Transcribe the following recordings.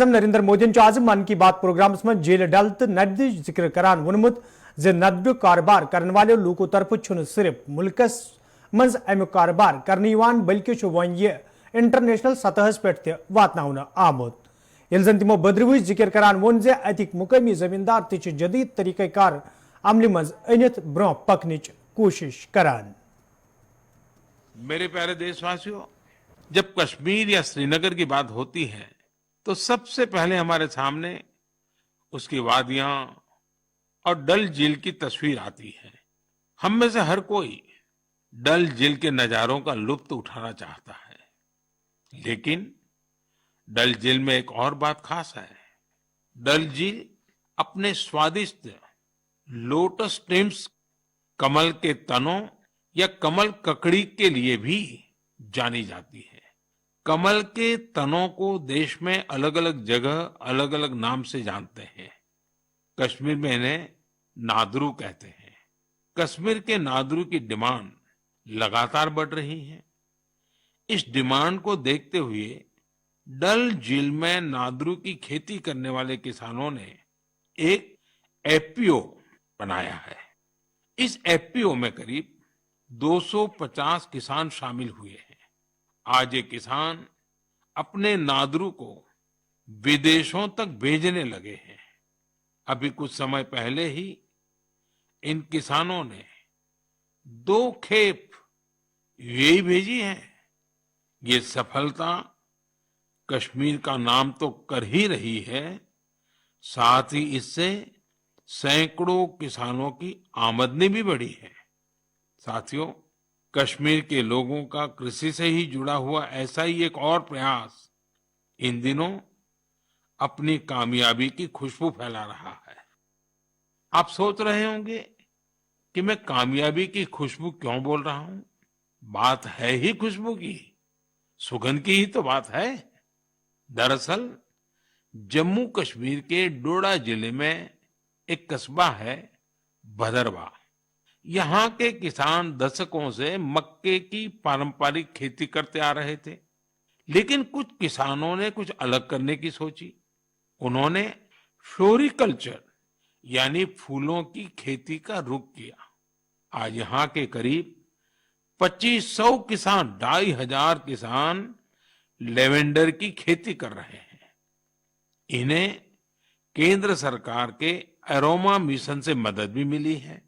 आजम नरेंद्र मोदी आज मन की बात प्रोग्राम में जेल डल तो नद जिक्र करान वोनमुत जे नदब्यु कारोबार करने वाले लोगों तरफ सिर्फ मुल्कस मज अमुक कारोबार करने बल्कि वन यह इंटरनेशनल सतह पे वातन आमुत ये जन तमो बद्रव जिक्र करान वोन जे अतिक मुकामी जमींदार तदीद तरीक़ार अमल मज अनित ब्रो पकन कोशिश करान। मेरे प्यारे देशवासियों, जब कश्मीर या श्रीनगर की बात होती है तो सबसे पहले हमारे सामने उसकी वादियां और डल झील की तस्वीर आती है। हम में से हर कोई डल झील के नजारों का लुत्फ उठाना चाहता है, लेकिन डल झील में एक और बात खास है। डल झील अपने स्वादिष्ट लोटस स्टेम्स, कमल के तनों या कमल ककड़ी के लिए भी जानी जाती है। कमल के तनों को देश में अलग अलग जगह अलग अलग नाम से जानते हैं। कश्मीर में इन्हें नादरू कहते हैं। कश्मीर के नादरू की डिमांड लगातार बढ़ रही है। इस डिमांड को देखते हुए डल झील में नादरू की खेती करने वाले किसानों ने एक एफपीओ बनाया है। इस एफपीओ में करीब 250 किसान शामिल हुए हैं। आज ये किसान अपने नादरू को विदेशों तक भेजने लगे हैं। अभी कुछ समय पहले ही इन किसानों ने 2 खेप यूएई भेजी है। ये सफलता कश्मीर का नाम तो कर ही रही है, साथ ही इससे सैकड़ों किसानों की आमदनी भी बढ़ी है। साथियों, कश्मीर के लोगों का कृषि से ही जुड़ा हुआ ऐसा ही एक और प्रयास इन दिनों अपनी कामयाबी की खुशबू फैला रहा है। आप सोच रहे होंगे कि मैं कामयाबी की खुशबू क्यों बोल रहा हूं। बात है ही खुशबू की, सुगंध की ही तो बात है। दरअसल जम्मू कश्मीर के डोडा जिले में एक कस्बा है भदरवा। यहाँ के किसान दशकों से मक्के की पारंपरिक खेती करते आ रहे थे, लेकिन कुछ किसानों ने कुछ अलग करने की सोची। उन्होंने फ्लोरिकल्चर यानी फूलों की खेती का रुख किया। आज यहाँ के करीब 2500 किसान, 2500 किसान लेवेंडर की खेती कर रहे हैं। इन्हें केंद्र सरकार के एरोमा मिशन से मदद भी मिली है।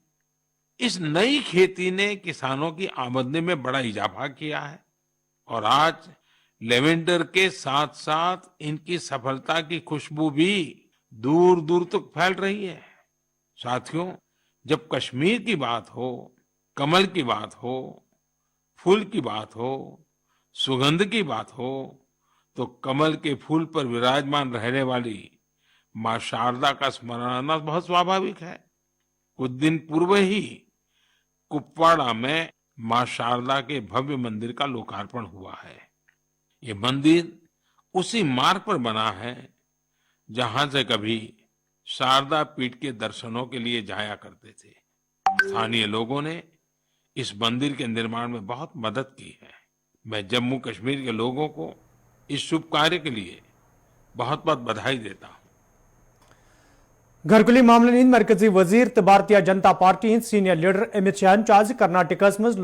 इस नई खेती ने किसानों की आमदनी में बड़ा इजाफा किया है और आज लेवेंडर के साथ साथ इनकी सफलता की खुशबू भी दूर दूर तक फैल रही है। साथियों, जब कश्मीर की बात हो, कमल की बात हो, फूल की बात हो, सुगंध की बात हो, तो कमल के फूल पर विराजमान रहने वाली मां शारदा का स्मरण आना बहुत स्वाभाविक है। कुछ दिन पूर्व ही कुपवाड़ा में मां शारदा के भव्य मंदिर का लोकार्पण हुआ है। ये मंदिर उसी मार्ग पर बना है जहां से कभी शारदा पीठ के दर्शनों के लिए जाया करते थे। स्थानीय लोगों ने इस मंदिर के निर्माण में बहुत मदद की है। मैं जम्मू कश्मीर के लोगों को इस शुभ कार्य के लिए बहुत बहुत बधाई देता हूं। घरकुली मामलन हिंद मरकजी वजीर तो Bharatiya Janata party Hind senior leader Amit Shah आज कर्नाटकस मज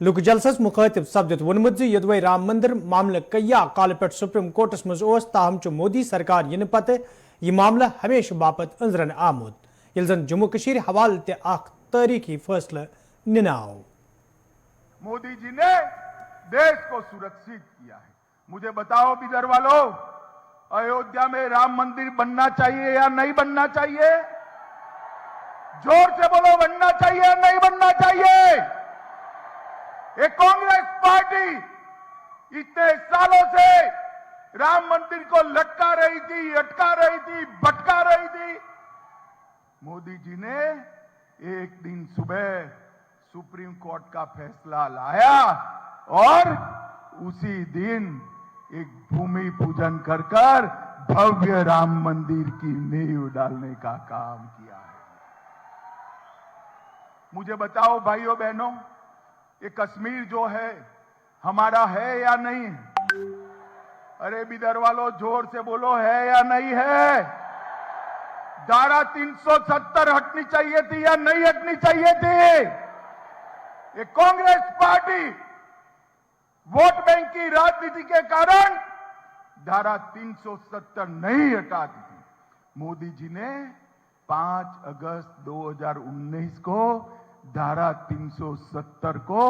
लुक जलसस मुखातिब सपदित वोनमुत यदवै राम मंदिर मामले कया काल पे सुप्रीम कोर्टस मज ताहम मोदी सरकार इन पत यह मामला हमेशा बापत अंजरन आमुत ये जन जम्मू कशीर हवाल ते तारीखी फैसला निनाव। मोदी जी ने देश को सुरक्षित किया है। मुझे बताओ बिदर वालों, अयोध्या में राम मंदिर बनना चाहिए या नहीं बनना चाहिए? जोर से बोलो, बनना चाहिए या नहीं बनना चाहिए? ये कांग्रेस पार्टी इतने सालों से राम मंदिर को लटका रही थी, अटका रही थी, भटका रही थी। मोदी जी ने एक दिन सुबह सुप्रीम कोर्ट का फैसला लाया और उसी दिन एक भूमि पूजन कर भव्य राम मंदिर की नींव डालने का काम किया है। मुझे बताओ भाइयों बहनों, ये कश्मीर जो है हमारा है या नहीं है? अरे बिदर वालों जोर से बोलो, है या नहीं है? धारा 370 हटनी चाहिए थी या नहीं हटनी चाहिए थी? ये कांग्रेस पार्टी वोट बैंक की राजनीति के कारण धारा 370 नहीं हटा दी थी। मोदी जी ने 5 अगस्त 2019 को धारा 370 को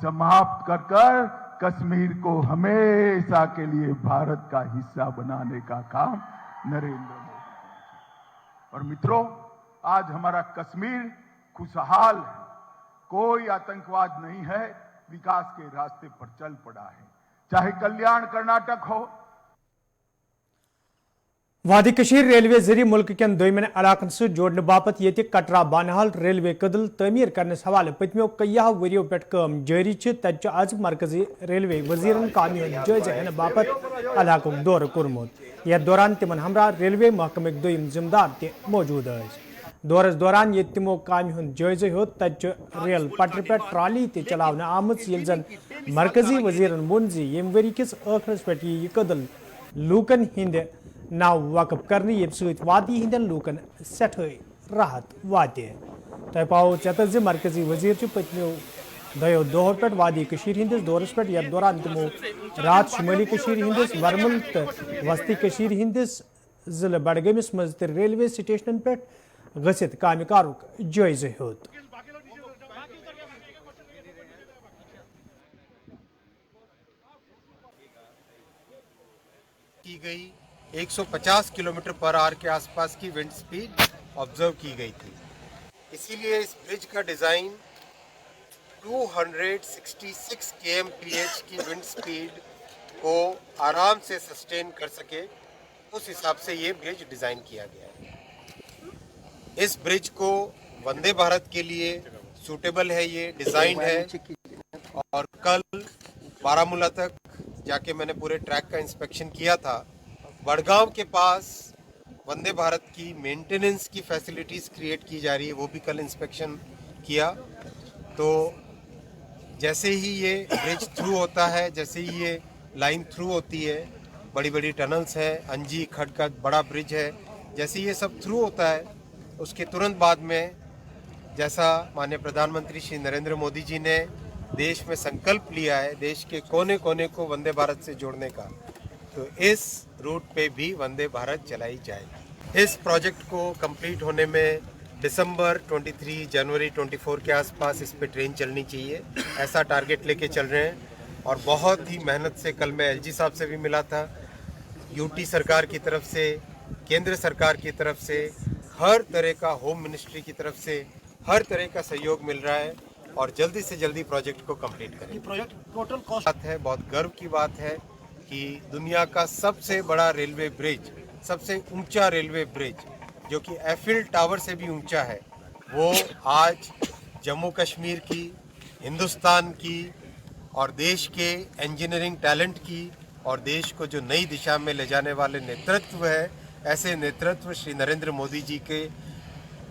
समाप्त कर कश्मीर को हमेशा के लिए भारत का हिस्सा बनाने का काम नरेंद्र मोदी ने। और मित्रों, आज हमारा कश्मीर खुशहाल है, कोई आतंकवाद नहीं है, विकास के रास्ते पर चल पड़ा है। चाहे कल्याण कर्नाटक हो, वादी कशीर रेलवे जरिए मुल्क के दोयमन इलाकन से जोड़ने बापत ये कटरा बानहाल रेलवे कदल तमीर करने हवाले पतमो कई वरियों पे काम जारी तत आज मरकजी रेलवे वजीरन कामों जायजा हेन बापत इलाक दौर कोर्मुत। यथ दौरान तिमन हमरा रेलवे महकमे दोयम जिम्मेदार त मौजूद दौरस दौरान ये तिमो कामों जायजा हो तत रेल पटर पे ट्राली तलावन आम जन मरकजी वजीरन वोन यम वरी किस आखिरस पे यह कदल लूकन हिंद नाव वकफ करने ये सत वादी हिंदन लूकन सठ राहत वाते तह पाओ चत मरकजी वजीर पतमो दो दोहर पे वादी कशीर हिंदिस दौरस पे यथ दौरान तिमो रात शुमाली कशीर हिंदिस वर्मल तो वस्ती कशीर हिंदिस जिले बडगमिस मज तो रेलवे स्टेशन पे गसित काम कारुक जायजा होत। की गई 150 किलोमीटर पर आवर के आसपास की विंड स्पीड ऑब्जर्व की गई थी। इसीलिए इस ब्रिज का डिज़ाइन 266 kmph की विंड स्पीड को आराम से सस्टेन कर सके, उस हिसाब से ये ब्रिज डिज़ाइन किया गया है। इस ब्रिज को वंदे भारत के लिए सूटेबल है, ये डिज़ाइन है। और कल बारामूला तक जाके मैंने पूरे ट्रैक का इंस्पेक्शन किया था। वडगांव के पास वंदे भारत की मेंटेनेंस की फैसिलिटीज़ क्रिएट की जा रही है, वो भी कल इंस्पेक्शन किया। तो जैसे ही ये ब्रिज थ्रू होता है, जैसे ही ये लाइन थ्रू होती है, बड़ी बड़ी टनल्स हैं, अंजी खड का बड़ा ब्रिज है, जैसे ये सब थ्रू होता है उसके तुरंत बाद में जैसा माननीय प्रधानमंत्री श्री नरेंद्र मोदी जी ने देश में संकल्प लिया है देश के कोने कोने को वंदे भारत से जोड़ने का, तो इस रूट पे भी वंदे भारत चलाई जाएगी। इस प्रोजेक्ट को कंप्लीट होने में दिसंबर 23 जनवरी 24 के आसपास इस पे ट्रेन चलनी चाहिए, ऐसा टारगेट लेके चल रहे हैं। और बहुत ही मेहनत से कल मैं एलजी साहब से भी मिला था, यूटी सरकार की तरफ से, केंद्र सरकार की तरफ से, हर तरह का होम मिनिस्ट्री की तरफ से हर तरह का सहयोग मिल रहा है और जल्दी से जल्दी प्रोजेक्ट को कंप्लीट करें। प्रोजेक्ट टोटल कॉस्ट है, बहुत गर्व की बात है कि दुनिया का सबसे बड़ा रेलवे ब्रिज, सबसे ऊंचा रेलवे ब्रिज जो कि एफिल टावर से भी ऊंचा है, वो आज जम्मू कश्मीर की, हिंदुस्तान की और देश के इंजीनियरिंग टैलेंट की और देश को जो नई दिशा में ले जाने वाले नेतृत्व है, ऐसे नेतृत्व श्री नरेंद्र मोदी जी के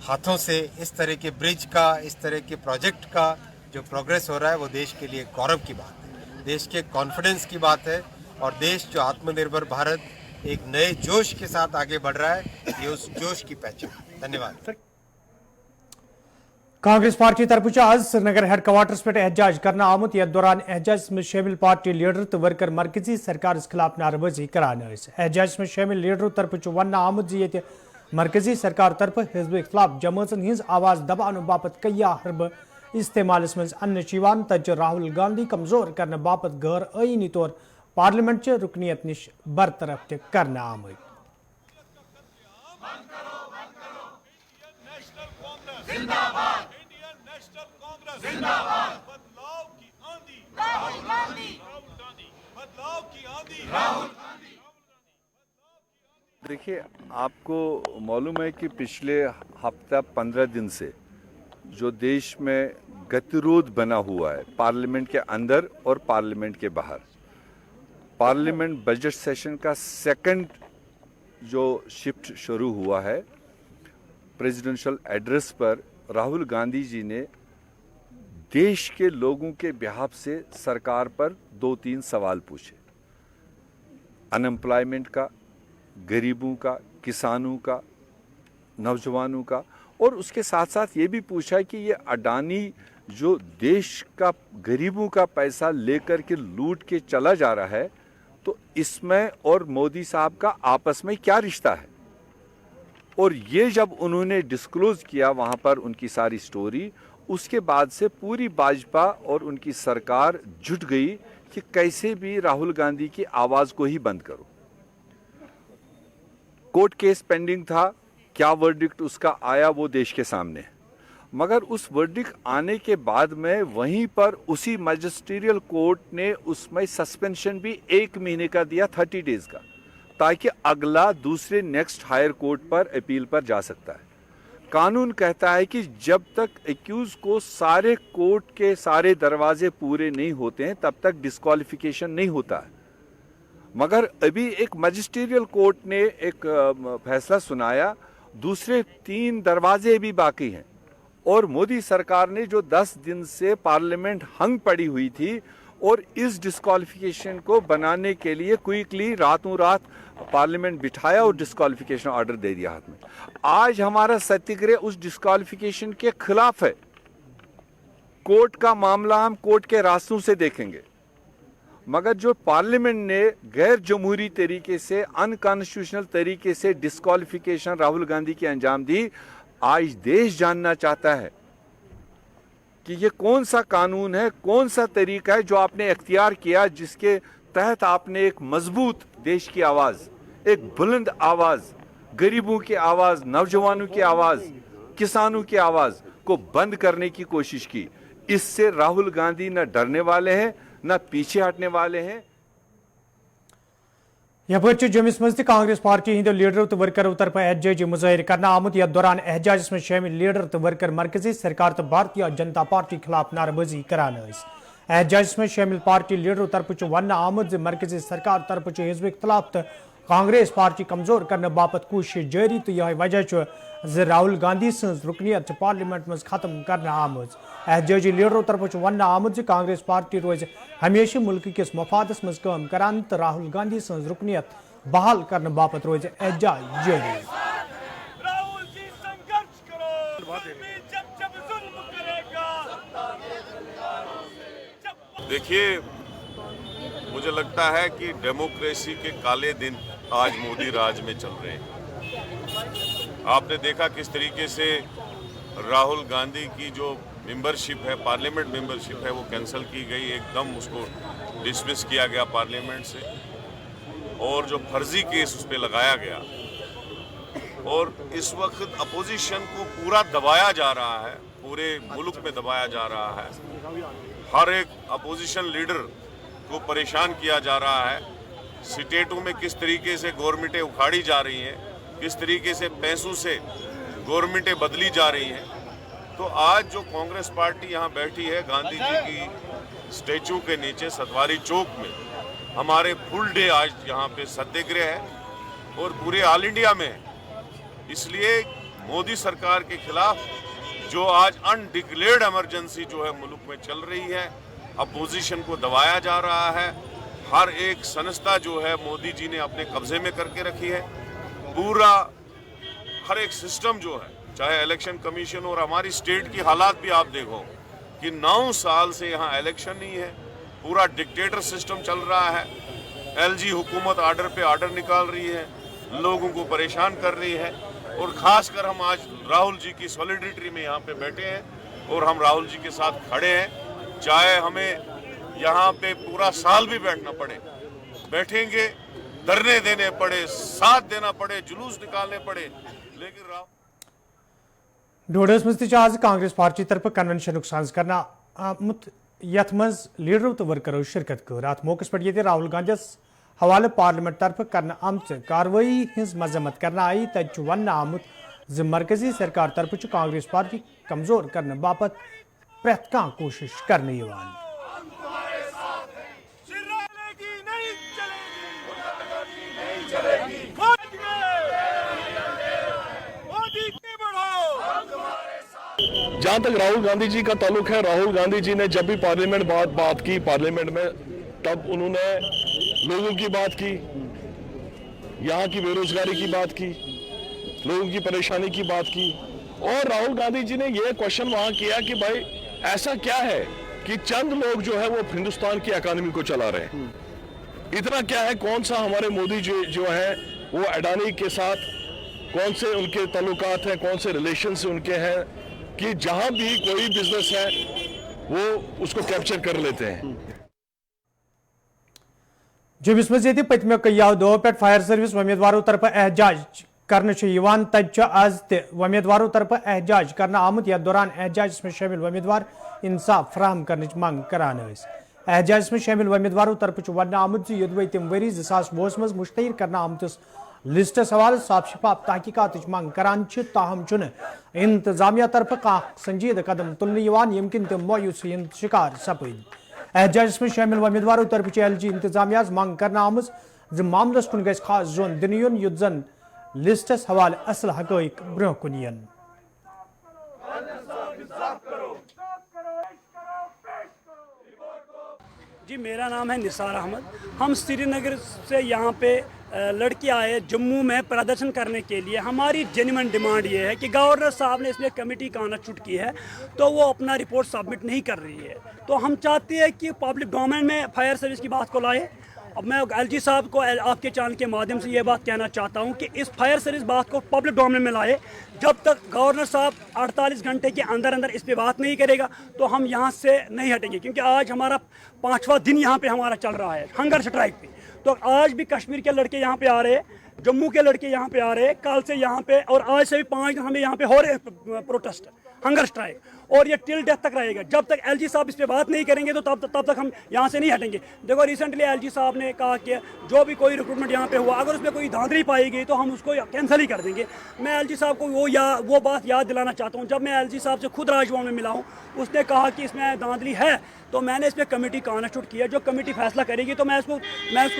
हाथों से इस तरह के ब्रिज का, इस तरह के प्रोजेक्ट का जो प्रोग्रेस हो रहा है, वो देश के लिए गौरव की बात है, देश के कॉन्फिडेंस की बात है। और देश जो आत्मनिर्भर भारत एक नए जोश के साथ आगे बढ़ रहा है, ये उस जोश की पहचान। धन्यवाद। कांग्रेस पार्टी तरफ आज श्रीनगर हेडक्वार्टर्स पे एहतजाज करना आमुत। यथ दौरान एहतजाज में शामिल पार्टी लीडर तो वर्कर मरकजी सरकार खिलाफ नारेबाजी करान। एहतजाज में शामिल लीडरों तरफ वन आमुत ये मरकजी सरकार तरफ हिजब खिलाफ जमातन हिंज आवाज दबाने बापत कई हरब इस्तेमाल मज अन्न तज राहुल गांधी कमजोर करने बापत गैर आईनी तौर पार्लियामेंट च रुकनीत निश बरतरफ करना आमुत। देखिए, आपको मालूम है कि पिछले हफ्ता 15 दिन से जो देश में गतिरोध बना हुआ है पार्लियामेंट के अंदर और पार्लियामेंट के बाहर, पार्लियामेंट बजट सेशन का सेकंड जो शिफ्ट शुरू हुआ है, प्रेसिडेंशियल एड्रेस पर राहुल गांधी जी ने देश के लोगों के बिहाफ से सरकार पर 2-3 सवाल पूछे। अनएम्प्लॉयमेंट का, गरीबों का, किसानों का, नौजवानों का, और उसके साथ साथ ये भी पूछा कि ये अडानी जो देश का गरीबों का पैसा लेकर के लूट के चला जा रहा है, तो इसमें और मोदी साहब का आपस में क्या रिश्ता है। और ये जब उन्होंने डिस्क्लोज किया वहाँ पर उनकी सारी स्टोरी, उसके बाद से पूरी भाजपा और उनकी सरकार जुट गई कि कैसे भी राहुल गांधी की आवाज़ को ही बंद करो। कोर्ट केस पेंडिंग था, क्या वर्डिक्ट उसका आया वो देश के सामने है, मगर उस वर्डिक्ट आने के बाद में वहीं पर उसी मैजिस्ट्रियल कोर्ट ने उसमें सस्पेंशन भी 1 महीने का दिया, 30 डेज का, ताकि अगला दूसरे नेक्स्ट हायर कोर्ट पर अपील पर जा सकता है। कानून कहता है कि जब तक एक्यूज को सारे कोर्ट के सारे दरवाजे पूरे नहीं होते हैं तब तक डिस्क्वालिफिकेशन नहीं होता है। मगर अभी एक मैजिस्ट्रियल कोर्ट ने एक फैसला सुनाया, दूसरे 3 दरवाजे भी बाकी हैं, और मोदी सरकार ने जो 10 दिन से पार्लियामेंट हंग पड़ी हुई थी और इस डिस्क्वालिफिकेशन को बनाने के लिए क्विकली रातों रात पार्लियामेंट बिठाया और डिस्क्वालिफिकेशन ऑर्डर दे दिया हाथ में। आज हमारा सत्याग्रह उस डिस्क्वालिफिकेशन के खिलाफ है। कोर्ट का मामला हम कोर्ट के रास्तों से देखेंगे, मगर जो पार्लियामेंट ने गैर जमहूरी तरीके से, अनकॉन्स्टिट्यूशनल तरीके से डिस्क्वालिफिकेशन राहुल गांधी की अंजाम दी, आज देश जानना चाहता है कि ये कौन सा कानून है, कौन सा तरीका है जो आपने इख्तियार किया, जिसके तहत आपने एक मजबूत देश की आवाज़, एक बुलंद आवाज़, गरीबों की आवाज़, नौजवानों की आवाज़, किसानों की आवाज़ को बंद करने की कोशिश की। इससे राहुल गांधी न डरने वाले हैं न पीछे हटने वाले हैं। यह जम्मू मज कांग्रेस पार्टी हिंद लीडरों तो वर्करों तरफ एहतजाजी मुजाहिर करना आमुत। यथ दौरान एहतजाज में शामिल लीडर तो वर्कर मरकजी सरकार तो भारतीय जनता पार्टी खिलाफ नारेबाजी करान। एहतजाज में शामिल पार्टी लीडरों तरफ वन आमुत मरकजी सरकार तरफ हिजब इख्तलाफ तो कांग्रेस पार्टी कमजोर करने बापत कोशिश जारी, तो यह वजह राहुल गांधी सज रुकनीत पार्लियामेंट मज खत्म करना आमुत। एहतजाजी लीडरों तरफ वन आमुत कांग्रेस पार्टी रोज हमेशा मुल्क किस मफादस मज काम करान, तो राहुल गांधी सज रुकनीत बहाल करने बापत रोज एहतजाज जारी। देखिए, मुझे लगता है कि डेमोक्रेसी के काले दिन आज मोदी राज में चल रहे हैं। आपने देखा किस तरीके से राहुल गांधी की जो मेंबरशिप है, पार्लियामेंट मेंबरशिप है, वो कैंसिल की गई, एकदम उसको डिसमिस किया गया पार्लियामेंट से, और जो फर्जी केस उस पर लगाया गया। और इस वक्त अपोजिशन को पूरा दबाया जा रहा है, पूरे मुल्क में दबाया जा रहा है। हर एक अपोजिशन लीडर को परेशान किया जा रहा है। स्टेटों में किस तरीके से गवर्नमेंटें उखाड़ी जा रही हैं, किस तरीके से पैसों से गवर्नमेंटें बदली जा रही हैं। तो आज जो कांग्रेस पार्टी यहाँ बैठी है गांधी जी की स्टैचू के नीचे सतवारी चौक में, हमारे फुल डे आज यहाँ पे सत्याग्रह है और पूरे ऑल इंडिया में है। इसलिए मोदी सरकार के खिलाफ जो आज अनडिक्लेयर्ड इमरजेंसी जो है मुल्क में चल रही है, अपोजिशन को दबाया जा रहा है। हर एक संस्था जो है मोदी जी ने अपने कब्जे में करके रखी है। पूरा हर एक सिस्टम जो है, चाहे इलेक्शन कमीशन, और हमारी स्टेट की हालात भी आप देखो कि 9 साल से यहाँ इलेक्शन नहीं है, पूरा डिक्टेटर सिस्टम चल रहा है। एलजी हुकूमत आर्डर पे आर्डर निकाल रही है, लोगों को परेशान कर रही है। और खासकर हम आज राहुल जी की सॉलिडरिटी में यहाँ पे बैठे हैं और हम राहुल जी के साथ खड़े हैं। चाहे हमें यहाँ पे पूरा साल भी बैठना पड़े, बैठेंगे, धरने देने पड़े, साथ देना पड़े, जुलूस निकालने पड़े, लेकिन डोडस मज आज कांग्रेस पार्टी तरफ कन्वेंशन साज करना आमुत। यथ मज लीडरों तो वर्करों शिरकत कर। अत मौके पर ये राहुल गांधी हवाले पार्लियामेंट तरफ करना आमच कार्रवाई हज मजम्मत करना आई। तत वन आमुत ज मरकजी सरकार तरफ कांग्रेस पार्टी कमजोर करने बापत प्रेत कह कोशिश करने यवान। जहाँ तक राहुल गांधी जी का ताल्लुक है, राहुल गांधी जी ने जब भी पार्लियामेंट बात की पार्लियामेंट में, तब उन्होंने लोगों की बात की, यहाँ की बेरोजगारी की बात की, लोगों की परेशानी की बात की। और राहुल गांधी जी ने यह क्वेश्चन वहां किया कि भाई ऐसा क्या है कि चंद लोग जो है वो हिंदुस्तान की इकोनॉमी को चला रहे हैं, इतना क्या है, कौन सा हमारे मोदी जी जो है वो अडानी के साथ कौन से उनके ताल्लुकात हैं, कौन से रिलेशन उनके हैं कि जहां भी कोई बिजनेस है वो उसको कैप्चर कर लेते हैं। जम्मुस मज पत्म कयो दो पे फायर सर्विस उम्मीदवारों तरफ एहजाज करने तज आज उम्मीदवारों तरफ एहजाज करना आमुत यथ दौरान एहजाज में शामिल उम्मीदवार इंसाफ फराहम करने मांग करान। एहजाज में शामिल उम्मीदवारों तरफ वन आमुत योदवे तम वरी 2020 मज मुश्तहिर करना आमतिस लिस्टस हवाले साफ शफाफ तहकीकात मांग करान, ताहम इंतजामिया तरफ कह संजीद कदम तुलने यमकिन तम मायूसी शिकार सपद। एहजाज में शामिल उम्मीदवारों तरफ LG इंतजामिया मांग करना आमज मामलस कुन गस खास जोन दिन युन युत जन लिस्टस हवाले असल हकैक ब्रोह कुन यन। जी, मेरा नाम है निसार अहमद। हम श्रीनगर से यहाँ पे लड़के आए जम्मू में प्रदर्शन करने के लिए। हमारी जेन्युइन डिमांड ये है कि गवर्नर साहब ने इसमें कमेटी कॉन्स्टिट्यूट की है तो वो अपना रिपोर्ट सबमिट नहीं कर रही है, तो हम चाहते हैं कि पब्लिक डोमेन में फायर सर्विस की बात को लाए। अब मैं LG साहब को आपके चैनल के माध्यम से ये बात कहना चाहता हूँ कि इस फायर सर्विस बात को पब्लिक डोमेन में लाए। जब तक गवर्नर साहब 48 घंटे के अंदर अंदर इस पे बात नहीं करेगा तो हम यहाँ से नहीं हटेंगे, क्योंकि आज हमारा 5वां दिन यहाँ पे हमारा चल रहा है हंगर स्ट्राइक पे। तो आज भी कश्मीर के लड़के यहाँ पे आ रहे हैं, जम्मू के लड़के यहाँ पे आ रहे हैं, कल से यहाँ पे और आज से भी 5 दिन हमें यहाँ पे हो रहे हैं प्रोटेस्ट, हंगर स्ट्राइक, और ये टिल डेथ तक रहेगा। जब तक LG साहब इस पे बात नहीं करेंगे तो तब तक हम यहाँ से नहीं हटेंगे। देखो, रिसेंटली LG साहब ने कहा कि जो भी कोई रिक्रूटमेंट यहाँ पे हुआ अगर उसमें कोई धांधली पाई गई तो हम उसको कैंसिल ही कर देंगे। मैं LG साहब को वो बात याद दिलाना चाहता हूँ। जब मैं LG साहब से खुद राजभवन में मिला हूँ, उसने कहा कि इसमें धांधली है, तो मैंने इस पर कमेटी कॉन्स्टिट्यूट किया। जो कमेटी फैसला करेगी तो मैं उसको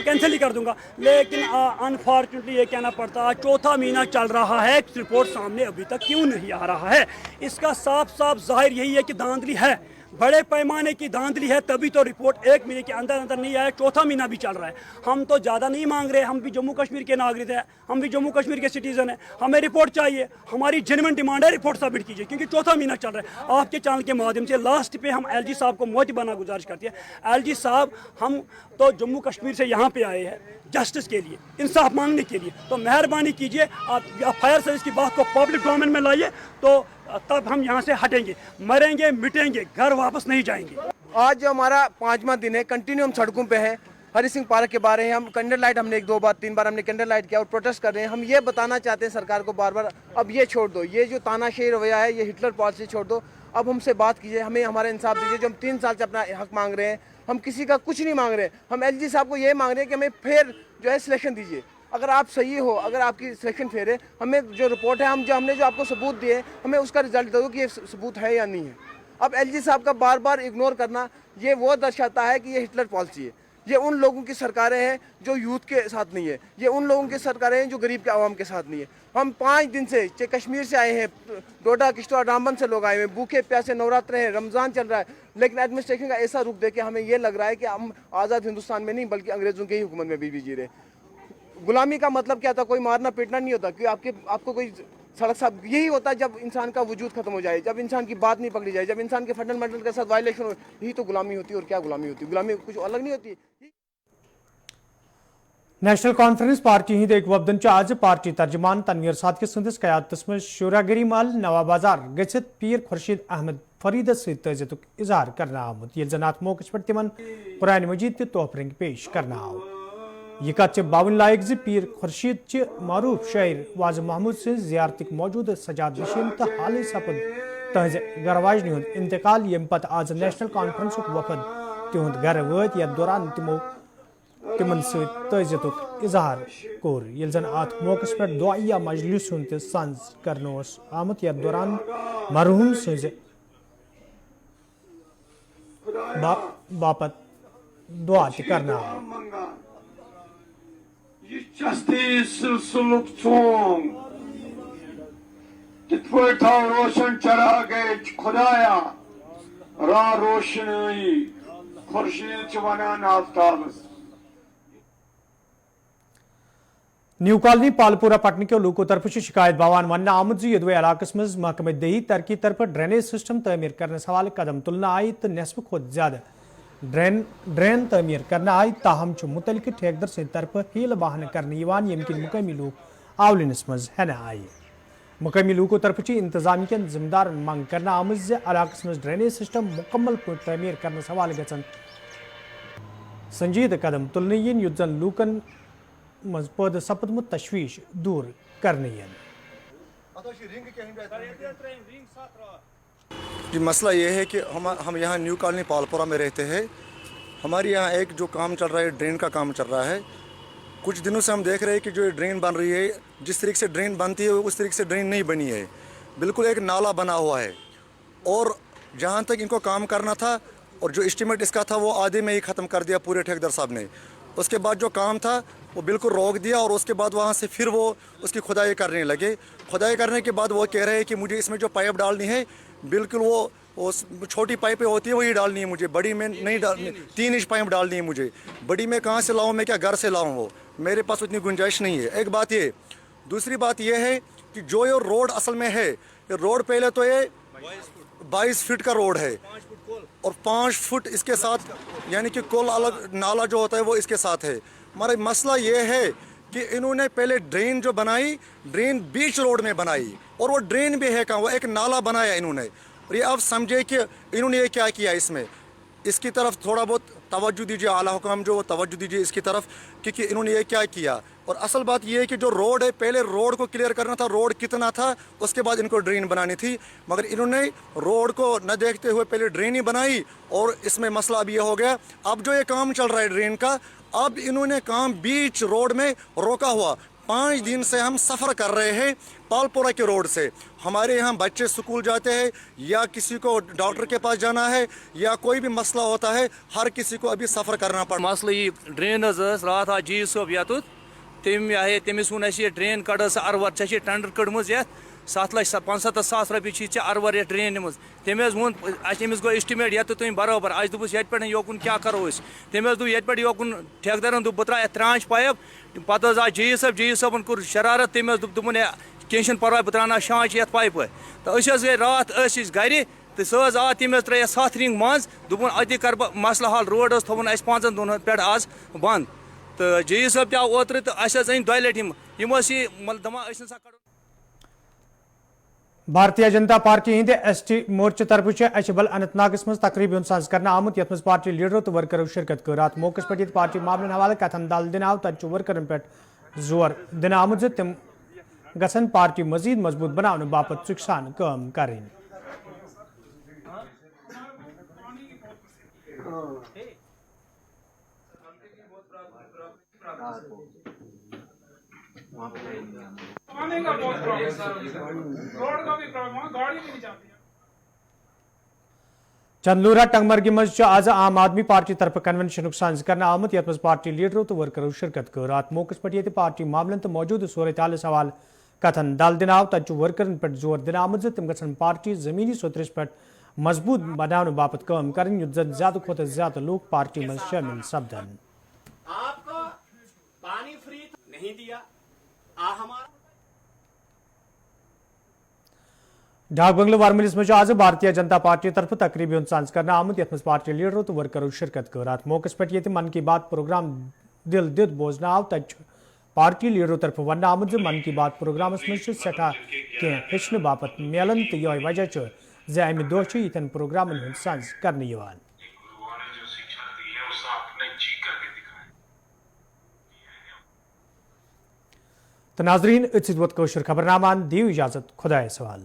कैंसिल ही कर दूंगा। लेकिन अनफॉर्चुनेटली ये कहना पड़ता है, चौथा महीना चल रहा है, रिपोर्ट सामने अभी तक क्यों नहीं आ रहा है। इसका साफ साफ जाहिर यही है कि धांधली है, बड़े पैमाने की धांधली है, तभी तो रिपोर्ट 1 महीने के अंदर अंदर नहीं आया। चौथा महीना भी चल रहा है। हम तो ज़्यादा नहीं मांग रहे, हम भी जम्मू कश्मीर के नागरिक हैं, हम भी जम्मू कश्मीर के सिटीजन हैं, हमें रिपोर्ट चाहिए। हमारी जेन्युइन डिमांड है रिपोर्ट सबमिट कीजिए, क्योंकि चौथा महीना चल रहा है। आपके चैनल के माध्यम से लास्ट पे हम LG साहब को मोहब्बताना गुजारिश करते हैं, LG साहब हम तो जम्मू कश्मीर से यहाँ पे आए हैं जस्टिस के लिए, इंसाफ मांगने के लिए, तो मेहरबानी कीजिए आप फायर सर्विस की बात को पब्लिक डोमेन में लाइए, तो तब हम यहाँ से हटेंगे, मरेंगे मिटेंगे, घर वापस नहीं जाएंगे। आज जो हमारा 5वां दिन है, कंटिन्यू हम सड़कों पे हैं। हरि सिंह पार्क के बारे हैं, हम कैंडल लाइट हमने 1-2 बार 3 बार हमने कैंडल लाइट किया और प्रोटेस्ट कर रहे हैं। हम ये बताना चाहते हैं सरकार को बार बार, अब ये छोड़ दो, ये जो तानाशाही रवैया है, ये हिटलर पॉलिसी छोड़ दो, अब हमसे बात कीजिए, हमें हमारा इंसाफ दीजिए। जो हम 3 साल से अपना हक मांग रहे हैं, हम किसी का कुछ नहीं मांग रहे, हम LG साहब को ये मांग रहे हैं कि हमें फिर जो है सिलेक्शन दीजिए। अगर आप सही हो, अगर आपकी सिलेक्शन फेयर है, हमें जो रिपोर्ट है, हमने जो आपको सबूत दिए, हमें उसका रिजल्ट दो कि ये सबूत है या नहीं है। अब LG साहब का बार बार इग्नोर करना, ये वो दर्शाता है कि ये हिटलर पॉलिसी है। ये उन लोगों की सरकारें हैं जो यूथ के साथ नहीं है, ये उन लोगों की सरकारें हैं जो गरीब के आवाम के साथ नहीं है। हम 5 दिन से कश्मीर से आए हैं, डोडा किश्तवाड़ रामबन से लोग आए हैं, भूखे प्यासे नवरात्र हैं, रमज़ान चल रहा है, लेकिन एडमिनिस्ट्रेशन का ऐसा रुख देके हमें ये लग रहा है कि हम आज़ाद हिंदुस्तान में नहीं बल्कि अंग्रेज़ों की ही हुकूमत में भी जी रहे। गुलामी का मतलब क्या था? कोई मारना पीटना नहीं होता कि आपको कोई सड़क साहब, यही होता है जब इंसान का वजूद खत्म हो जाए, जब इंसान की बात नहीं पकड़ी जाए, जब इंसान के फंडामेंटल के साथ वायलेशन हो, यही तो गुलामी होती है। और क्या गुलामी होती है? गुलामी कुछ अलग नहीं होती। नेशनल कॉन्फ्रेंस पार्टी हिंद एक वफदन आज पार्टी तर्जमान तनवीर सादकी संदिस कयादतस में शूरागरी माल नवा बाजार गचित पीर खुर्शीद अहमद फरीद तजियतुक इजहार करना आमुत ये जनात मौके पर तिमन कुरान मजीद तोहफरंग पेश करना आव। यह कत बावन लायक ज पीर खुर्शीद च मारूफ शायर वाज महमूद से जियारत मौजूद सजाद नशीन तो हाल सपद तहज गरवाजनी हुंद इंतकाल यम पत आज नेशनल कॉन्फ्रेंस वफद तिहुंद गर वत यथ दौरान तिमन तजियतुक इजहार कोर ये जन अत मौके पर दुआया मजलिस हुंद संज करनो आमुत यथ दौरान मरहूम सज बापत दुआ करना रोशन चढ़ा गए खुदाया रा रोशनी खुर्शीद वनान आफ्ताब। न्यू कॉलोनी पालपुरा पटन के लूकों तरफ शिकायत बवान वन आमुद यदवे इलाकस मज महकमे दही तरक्की तरफ ड्रेनेज सिस्टम तमीर करने सवाल कदम तुलना आई तो नस्फ खुद ज्यादा ड्रेन तमीर करना आई ताहम मुतलिक ठेकेदार से तरफ हील बहान करने यमकिन मुकामी लूक आवलिनस मज हेन आई मुकामी लूकों तरफ इंतजामी के जिम्मेदार मंग करना आमुज इलाकस मज ड्रेनेज सिस्टम मुकम्मल तमीर करने सवाल गन संजीद कदम तुलने युद्धन लूकन मजपद सपदमुत तशवीश दूर करनी है। जी मसला ये है कि हम यहाँ न्यू कॉलोनी पालपुरा में रहते हैं। हमारे यहाँ एक जो काम चल रहा है, ड्रेन का काम चल रहा है। कुछ दिनों से हम देख रहे हैं कि जो ये ड्रेन बन रही है, जिस तरीके से ड्रेन बनती है उस तरीके से ड्रेन नहीं बनी है। बिल्कुल एक नाला बना हुआ है और जहाँ तक इनको काम करना था और जो एस्टीमेट इसका था वो आधे में ही ख़त्म कर दिया पूरे ठेकेदार साहब ने। उसके बाद जो काम था वो बिल्कुल रोक दिया और उसके बाद वहाँ से फिर वो उसकी खुदाई करने लगे। खुदाई करने के बाद वो कह रहे हैं कि मुझे इसमें जो पाइप डालनी है बिल्कुल वो छोटी पाइपें होती है वही डालनी है मुझे, बड़ी में नहीं डालनी। 3 इंच पाइप डालनी है मुझे, बड़ी में कहाँ से लाऊं, मैं क्या घर से लाऊं, वो मेरे पास उतनी गुंजाइश नहीं है। एक बात ये, दूसरी बात ये है कि जो ये रोड असल में है, ये रोड पहले तो ये 22 फीट का रोड है और 5 फुट इसके साथ, यानी कि कुल अलग नाला जो होता है वो इसके साथ है। हमारा मसला ये है कि इन्होंने पहले ड्रेन जो बनाई, ड्रेन बीच रोड में बनाई और वो ड्रेन भी है कहाँ, वो एक नाला बनाया इन्होंने। और ये आप समझे कि इन्होंने ये क्या किया, इसमें इसकी तरफ थोड़ा बहुत तवज्जो दीजिए, आला हुकाम जो तवज्जो दीजिए इसकी तरफ, क्योंकि इन्होंने ये क्या किया। और असल बात ये है कि जो रोड है, पहले रोड को क्लियर करना था, रोड कितना था, उसके बाद इनको ड्रेन बनानी थी, मगर इन्होंने रोड को न देखते हुए पहले ड्रेन ही बनाई और इसमें मसला अब ये हो गया। अब जो ये काम चल रहा है ड्रेन का, अब इन्होंने काम बीच रोड में रोका हुआ। 5 दिन से हम सफ़र कर रहे हैं पालपुरा के रोड से। हमारे यहाँ बच्चे स्कूल जाते हैं या किसी को डॉक्टर के पास जाना है या कोई भी मसला होता है, हर किसी को अभी सफ़र करना पड़ा। मसला ये ड्रेन रात आ जी सब ये तम आए तमिस वो ड्रेन कड़ अरवर चे टेंडर कड़म ये 7,75,000 रुपये अरवर ये ड्रेन निम तम वो तमिस गो एस्टिमेट ये तुम बराबर आज दोपस ये पे योकुन क्या करो तम दोप ये पे योकुन ठेकेदारन दोप बह त्रांच पाइप पत आ जी सबन कोर शरारत तम दोपन कह पर्वा बह त्राना शांच ये पाइप तो गई रात गर तो सह आ तम त्रे 7 रिंग मज दोपन अति कर मसला हाल रोड थोन 5 दिन पे आज बंद तो जी सब आव ओत्र तो अन 2 लट दमा भारतीय जनता पार्टी हिंद ST मोर्चे तरफ अचबल अनंतनागस मज तकरीबन सज कर आमुत यथ मज पार्टी लीडरों तो वर्करों शिरकत कर अत मौके पे पार्टी मामलन हवाले कथन दल दिन आव तत वर्करन पे जोर दिन आमुत तम गसन पार्टी मजीद मजबूत बनाने बापत सुखसान काम करें। चंदलूरा टंगमर्गी मज आज आम आदमी पार्टी तरफ कन्वेंशन सज कर आमुत यथ मज पार्टी लीडरों तो वर्करों शिरकत कर अत मौके पे पार्टी मामलन तो मौजूद सूरत हाल सवाल कथन दल दिन आव तत वर्करन पे जोर दिन आमुत तम गसन पार्टी जमीनी सोतरस पे मजबूत बनाने बापत काम करें युद्ध ज्यादा खुद ज्यादा लोग पार्टी में शामिल सपदन। आपको पानी फ्री नहीं दिया हमारा डाक बंगलो वारमिलिस मज आज भारतीय जनता पार्टी तरफ तकरीबन सज कर आमुत यथ मज पार्टी लीडरों तो वर्करों शिरकत कर अत मौके पे मन की बात प्रोग्राम दिल दित बोजन आव तत पार्टी लीडरों तरफ वन आमुत मन की बात प्रोग्राम मज सठा कह हेचन बापत मिलन तो यह वजह अमि दह यन प्रोग्राम सज कर तो नाजरीन खबरनामान दियो इजाजत खुदा सवाल।